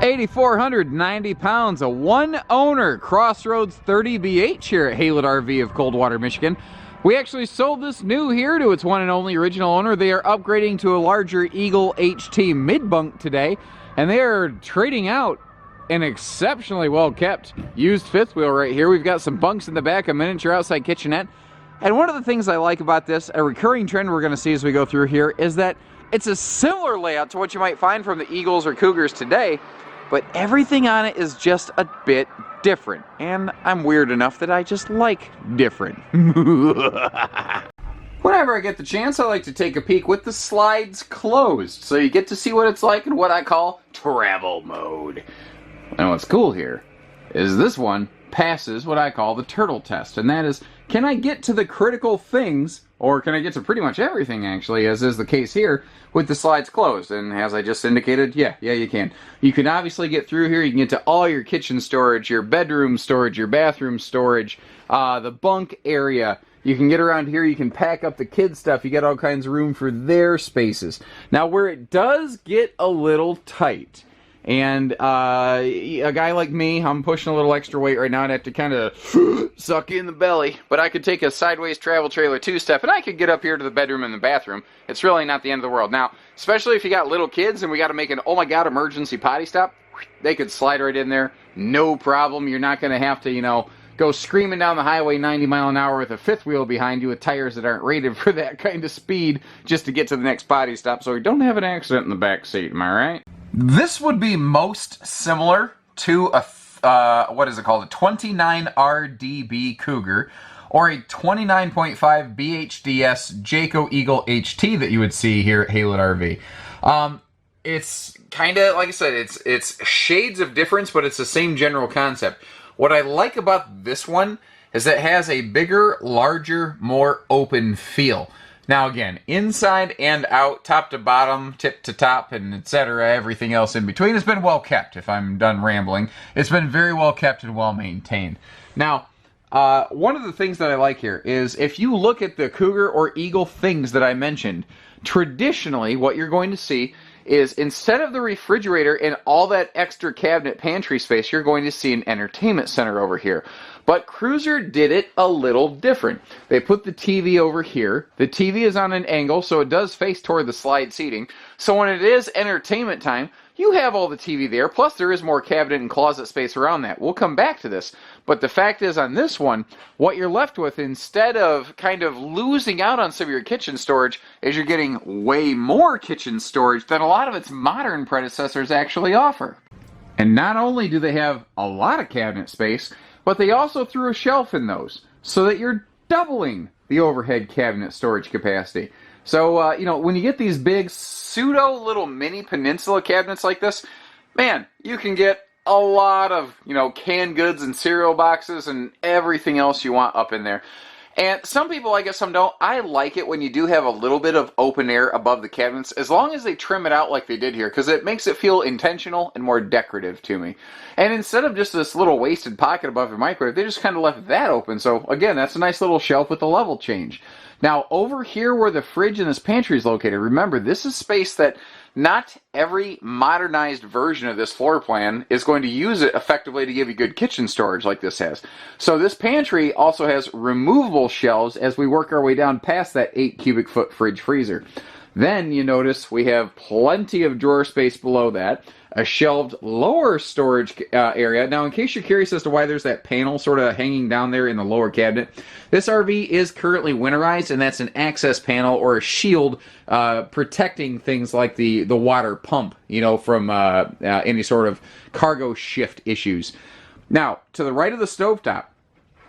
8,490 pounds, a one-owner CrossRoads 30BH here at Haylett RV of Coldwater, Michigan. We actually sold this new here to its one and only original owner. They are upgrading to a larger Eagle HT mid-bunk today, and they are trading out an exceptionally well-kept used fifth wheel right here. We've got some bunks in the back, a miniature outside kitchenette. And one of the things I like about this, a recurring trend we're going to see as we go through here, is that it's a similar layout to what you might find from the Eagles or Cougars today, but everything on it is just a bit different. And I'm weird enough that I just like different. Whenever I get the chance, I like to take a peek with the slides closed, so you get to see what it's like in what I call travel mode. And what's cool here is this one passes what I call the turtle test, and that is, can I get to the critical things, or can I get to pretty much everything actually, as is the case here with the slides closed? And as I just indicated, yeah, you can. You can obviously get through here. You can get to all your kitchen storage, your bedroom storage, your bathroom storage, the bunk area. You can get around here, you can pack up the kids' stuff, you got all kinds of room for their spaces. Now where it does get a little tight, and a guy like me, I'm pushing a little extra weight right now, and I have to kind of suck in the belly, but I could take a sideways travel trailer two-step, and I could get up here to the bedroom and the bathroom. It's really not the end of the world. Now, especially if you got little kids and we got to make an, oh my god, emergency potty stop, they could slide right in there, no problem. You're not going to have to, you know, go screaming down the highway 90 mile an hour with a fifth wheel behind you with tires that aren't rated for that kind of speed just to get to the next potty stop, so you don't have an accident in the back seat, am I right? This would be most similar to a, what is it called, a 29 RDB Cougar, or a 29.5 BHDS Jayco Eagle HT that you would see here at Haylett RV. It's kind of, like I said, it's shades of difference, but it's the same general concept. What I like about this one is that it has a bigger, larger, more open feel. Now again, inside and out, top to bottom, tip to top, and etc., everything else in between has been well kept, if I'm done rambling. It's been very well kept and well maintained. Now, one of the things that I like here is if you look at the Cougar or Eagle things that I mentioned, traditionally what you're going to see is instead of the refrigerator and all that extra cabinet pantry space, you're going to see an entertainment center over here. But Cruiser did it a little different. They put the TV over here. The TV is on an angle, so it does face toward the slide seating. So when it is entertainment time, you have all the TV there, plus there is more cabinet and closet space around that. We'll come back to this. But the fact is, on this one, what you're left with, instead of kind of losing out on some of your kitchen storage, is you're getting way more kitchen storage than a lot of its modern predecessors actually offer. And not only do they have a lot of cabinet space, but they also threw a shelf in those, so that you're doubling the overhead cabinet storage capacity. So, you know, when you get these big pseudo little mini peninsula cabinets like this, man, you can get a lot of, you know, canned goods and cereal boxes and everything else you want up in there. And some people like it, some don't. I like it when you do have a little bit of open air above the cabinets, as long as they trim it out like they did here, because it makes it feel intentional and more decorative to me. And instead of just this little wasted pocket above your microwave, they just kind of left that open. So again, that's a nice little shelf with a level change. Now over here where the fridge and this pantry is located, remember, this is space that not every modernized version of this floor plan is going to use it effectively to give you good kitchen storage like this has. So this pantry also has removable shelves as we work our way down past that 8 cubic foot fridge freezer. Then you notice we have plenty of drawer space below that, a shelved lower storage area. Now, in case you're curious as to why there's that panel sort of hanging down there in the lower cabinet, this RV is currently winterized, and that's an access panel or a shield protecting things like the water pump, you know, from any sort of cargo shift issues. Now, to the right of the stovetop,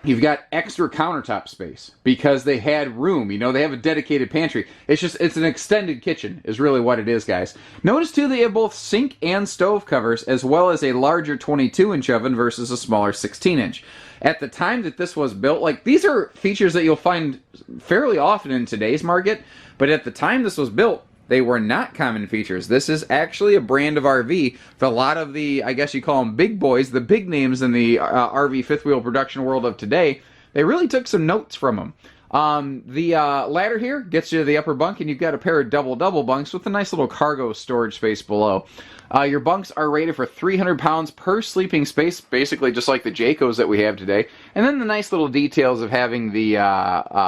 you've got extra countertop space because they had room. You know, they have a dedicated pantry. It's an extended kitchen is really what it is, guys. Notice, too, they have both sink and stove covers, as well as a larger 22-inch oven versus a smaller 16-inch. At the time that this was built, like, these are features that you'll find fairly often in today's market, but at the time this was built, they were not common features. This is actually a brand of RV that a lot of the, I guess you call them big boys, the big names in the RV fifth wheel production world of today, they really took some notes from them. The ladder here gets you to the upper bunk, and you've got a pair of double bunks with a nice little cargo storage space below. Your bunks are rated for 300 pounds per sleeping space, basically just like the Jaycos that we have today. And then the nice little details of having the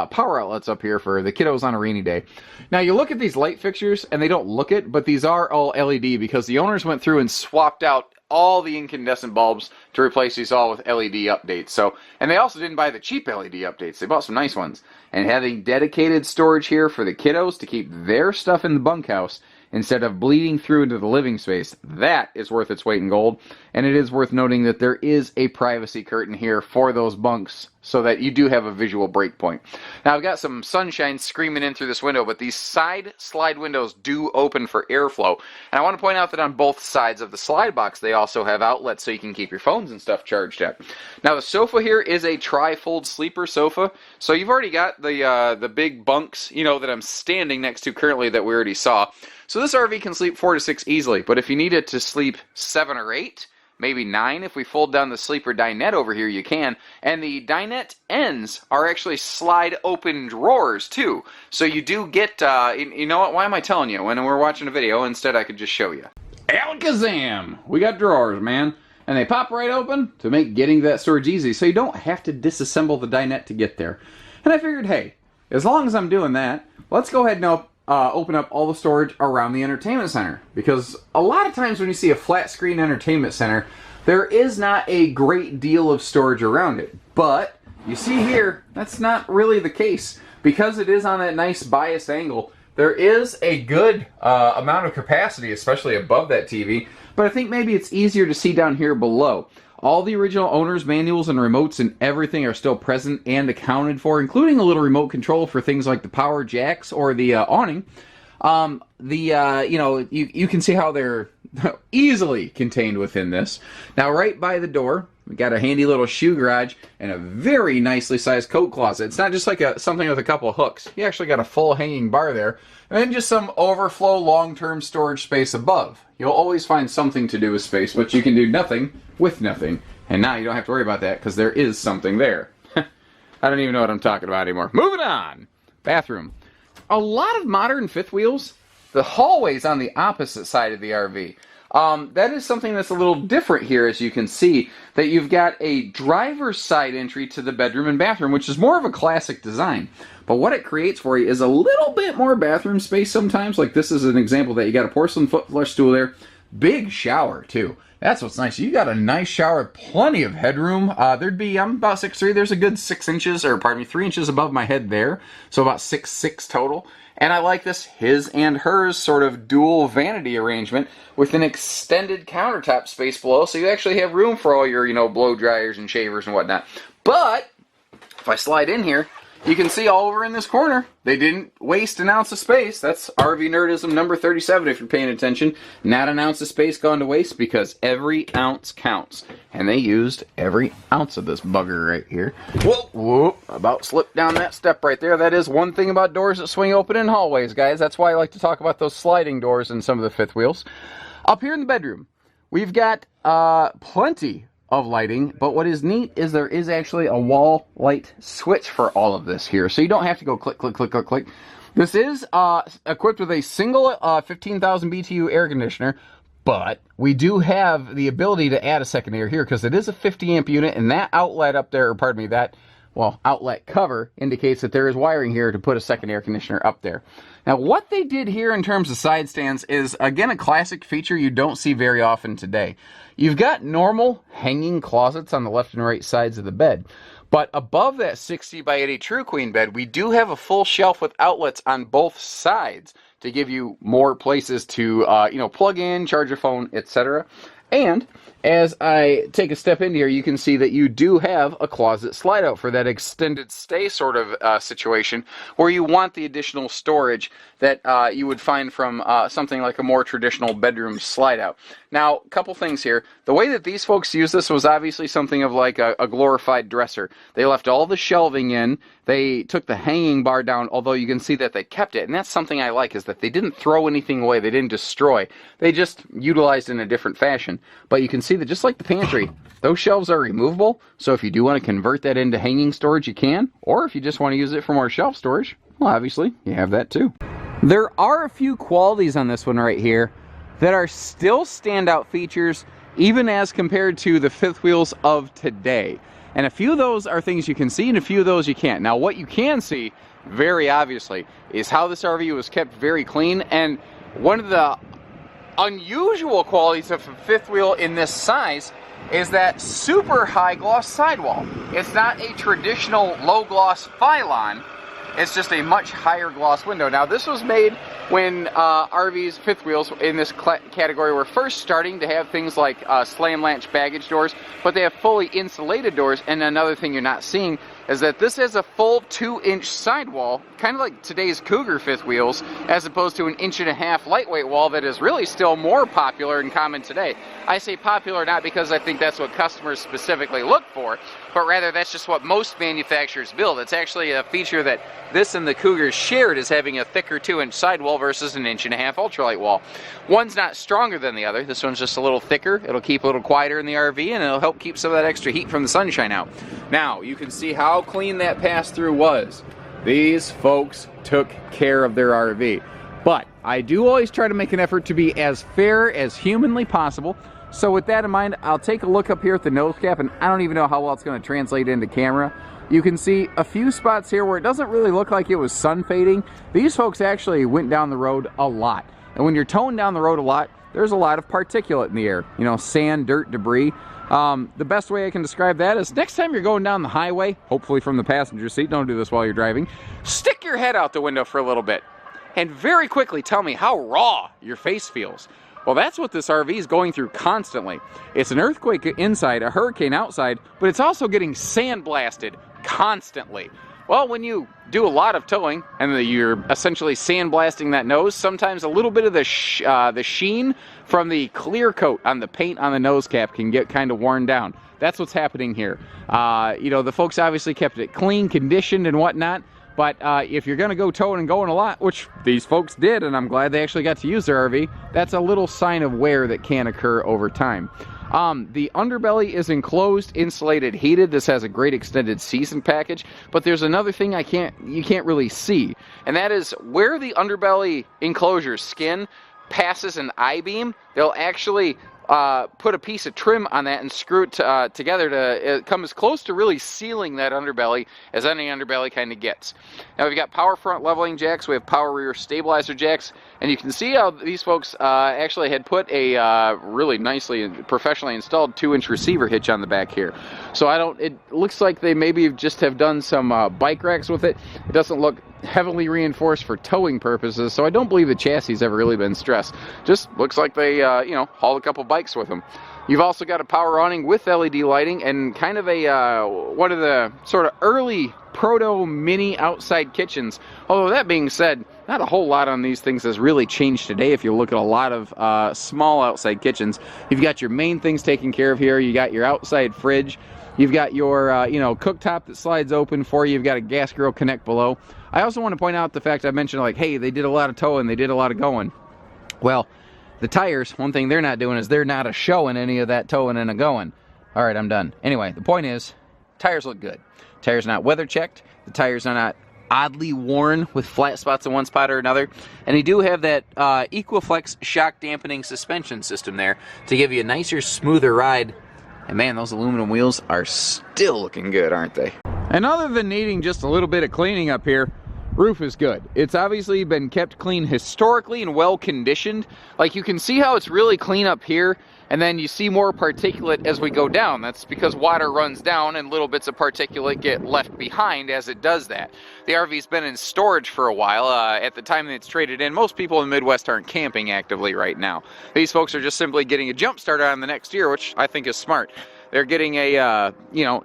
power outlets up here for the kiddos on a rainy day. Now, you look at these light fixtures, and they don't look it, but these are all LED because the owners went through and swapped out all the incandescent bulbs to replace these all with LED updates. So, and they also didn't buy the cheap LED updates. They bought some nice ones. And having dedicated storage here for the kiddos to keep their stuff in the bunkhouse instead of bleeding through into the living space, that is worth its weight in gold. And it is worth noting that there is a privacy curtain here for those bunks so that you do have a visual break point. Now, I've got some sunshine screaming in through this window, but these side slide windows do open for airflow. And I want to point out that on both sides of the slide box, they also have outlets so you can keep your phones and stuff charged at. Now, the sofa here is a tri-fold sleeper sofa, so you've already got the big bunks, you know, that I'm standing next to currently that we already saw. So this RV can sleep 4 to 6 easily, but if you need it to sleep 7 or 8, maybe 9. If we fold down the sleeper dinette over here, you can. And the dinette ends are actually slide open drawers, too. So you do get, you know what, why am I telling you when we're watching a video? Instead, I could just show you. Alakazam! We got drawers, man. And they pop right open to make getting that storage easy, so you don't have to disassemble the dinette to get there. And I figured, hey, as long as I'm doing that, let's go ahead and open up all the storage around the entertainment center, because a lot of times when you see a flat screen entertainment center, there is not a great deal of storage around it. But you see here, that's not really the case. Because it is on that nice biased angle, there is a good amount of capacity, especially above that TV, but I think maybe it's easier to see down here below. All the original owner's manuals and remotes and everything are still present and accounted for, including a little remote control for things like the power jacks or the awning. You know, you can see how they're easily contained within this. Now, right by the door, we got a handy little shoe garage and a very nicely sized coat closet. It's not just like something with a couple of hooks. You actually got a full hanging bar there. And then just some overflow long-term storage space above. You'll always find something to do with space, but you can do nothing with nothing. And now you don't have to worry about that because there is something there. I don't even know what I'm talking about anymore. Moving on. Bathroom. A lot of modern fifth wheels, the hallway's on the opposite side of the RV. That is something that's a little different here, as you can see, that you've got a driver's side entry to the bedroom and bathroom, which is more of a classic design. But what it creates for you is a little bit more bathroom space sometimes. Like this is an example that you got a porcelain foot flush stool there. Big shower, too. That's what's nice. You got a nice shower, plenty of headroom. I'm about 6'3". There's a good 6 inches, or pardon me, 3 inches above my head there. So about 6'6" total. And I like this his and hers sort of dual vanity arrangement with an extended countertop space below. So you actually have room for all your, blow dryers and shavers and whatnot. But if I slide in here, you can see all over in this corner, they didn't waste an ounce of space. That's RV Nerdism number 37 if you're paying attention. Not an ounce of space gone to waste because every ounce counts. And they used every ounce of this bugger right here. Whoa, about slipped down that step right there. That is one thing about doors that swing open in hallways, guys. That's why I like to talk about those sliding doors in some of the fifth wheels. Up here in the bedroom, we've got plenty of lighting, but what is neat is there is actually a wall light switch for all of this here, so you don't have to go click, click, click, click, click. This is equipped with a single 15,000 BTU air conditioner, but we do have the ability to add a second air here because it is a 50 amp unit, and that outlet up there, or pardon me, that outlet cover indicates that there is wiring here to put a second air conditioner up there. Now, what they did here in terms of side stands is, again, a classic feature you don't see very often today. You've got normal hanging closets on the left and right sides of the bed, but above that 60 by 80 True Queen bed, we do have a full shelf with outlets on both sides to give you more places to, plug in, charge your phone, etc. And as I take a step in here, you can see that you do have a closet slide out for that extended stay sort of situation where you want the additional storage that you would find from something like a more traditional bedroom slide out. Now, a couple things here. The way that these folks used this was obviously something of like a glorified dresser. They left all the shelving in. They took the hanging bar down, although you can see that they kept it. And that's something I like, is that they didn't throw anything away. They didn't destroy. They just utilized it in a different fashion. but you can see that just like the pantry, those shelves are removable. So if you do want to convert that into hanging storage, you can. Or if you just want to use it for more shelf storage, well, obviously, you have that too. There are a few qualities on this one right here that are still standout features, even as compared to the fifth wheels of today. And a few of those are things you can see, and a few of those you can't. Now, what you can see, very obviously, is how this RV was kept very clean. And one of the unusual qualities of a fifth wheel in this size is that super high gloss sidewall. It's not a traditional low gloss Phylon. It's just a much higher gloss window. Now, this was made when RVs, fifth wheels in this category were first starting to have things like slam latch baggage doors, but they have fully insulated doors. And another thing you're not seeing is that this has a full 2-inch sidewall, kind of like today's Cougar fifth wheels, as opposed to an 1.5-inch lightweight wall that is really still more popular and common today. I say popular not because I think that's what customers specifically look for, but rather that's just what most manufacturers build. It's actually a feature that this and the Cougars shared, is having a thicker 2-inch sidewall versus an 1.5-inch ultralight wall. One's not stronger than the other. This one's just a little thicker. It'll keep a little quieter in the RV, and it'll help keep some of that extra heat from the sunshine out. Now, you can see how clean that pass-through was. These folks took care of their RV. But I do always try to make an effort to be as fair as humanly possible. So with that in mind, I'll take a look up here at the nose cap, and I don't even know how well it's going to translate into camera. You can see a few spots here where it doesn't really look like it was sun fading. These folks actually went down the road a lot. And when you're towing down the road a lot, there's a lot of particulate in the air. You know, sand, dirt, debris. The best way I can describe that is next time you're going down the highway, hopefully from the passenger seat, don't do this while you're driving, stick your head out the window for a little bit and very quickly tell me how raw your face feels. Well, that's what this RV is going through constantly. It's an earthquake inside, a hurricane outside, but it's also getting sandblasted constantly. Well, when you do a lot of towing and you're essentially sandblasting that nose, sometimes a little bit of the sheen from the clear coat on the paint on the nose cap can get kind of worn down. That's what's happening here. You know, the folks obviously kept it clean, conditioned, and whatnot. But if you're going to go towing and going a lot, which these folks did, and I'm glad they actually got to use their RV, that's a little sign of wear that can occur over time. The underbelly is enclosed, insulated, heated. This has a great extended season package. But there's another thing you can't really see, and that is where the underbelly enclosure skin passes an I-beam, they'll actually put a piece of trim on that and screw it together to come as close to really sealing that underbelly as any underbelly kind of gets. Now we've got power front leveling jacks, we have power rear stabilizer jacks, and you can see how these folks actually had put a really nicely professionally installed 2-inch receiver hitch on the back here. So it looks like they maybe just have done some bike racks with it. It doesn't look heavily reinforced for towing purposes, so I don't believe the chassis has ever really been stressed. Just looks like they hauled a couple bikes with them. You've also got a power awning with LED lighting and kind of a one of the sort of early proto mini outside kitchens. Although that being said, not a whole lot on these things has really changed today. If you look at a lot of small outside kitchens, you've got your main things taken care of here. You got your outside fridge. You've got your cooktop that slides open for you. You've got a gas grill connect below. I also want to point out the fact I mentioned, like, hey, they did a lot of towing, they did a lot of going. Well, the tires, one thing they're not doing is they're not showing any of that towing and a going. All right, I'm done. Anyway, the point is, tires look good. Tires not weather checked. The tires are not oddly worn with flat spots in one spot or another. And they do have that Equiflex shock dampening suspension system there to give you a nicer, smoother ride. And man, those aluminum wheels are still looking good, aren't they? And other than needing just a little bit of cleaning up here, roof is good. It's obviously been kept clean historically and well conditioned. Like, you can see how it's really clean up here, and then you see more particulate as we go down. That's because water runs down and little bits of particulate get left behind as it does that. The RV's been in storage for a while. At the time that it's traded in, most people in the Midwest aren't camping actively right now. These folks are just simply getting a jump start on the next year, which I think is smart. They're getting a,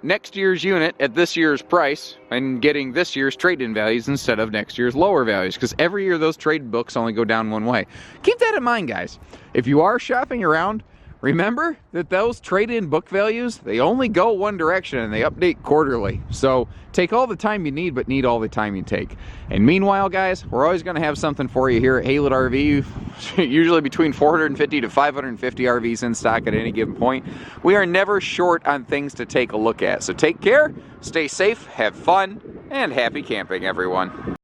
next year's unit at this year's price and getting this year's trade-in values instead of next year's lower values, because every year those trade books only go down one way. Keep that in mind, guys. If you are shopping around, remember that those trade-in book values, they only go one direction and they update quarterly. So take all the time you need, but need all the time you take. And meanwhile, guys, we're always going to have something for you here at Haylett RV, usually between 450 to 550 RVs in stock at any given point. We are never short on things to take a look at. So take care, stay safe, have fun, and happy camping, everyone.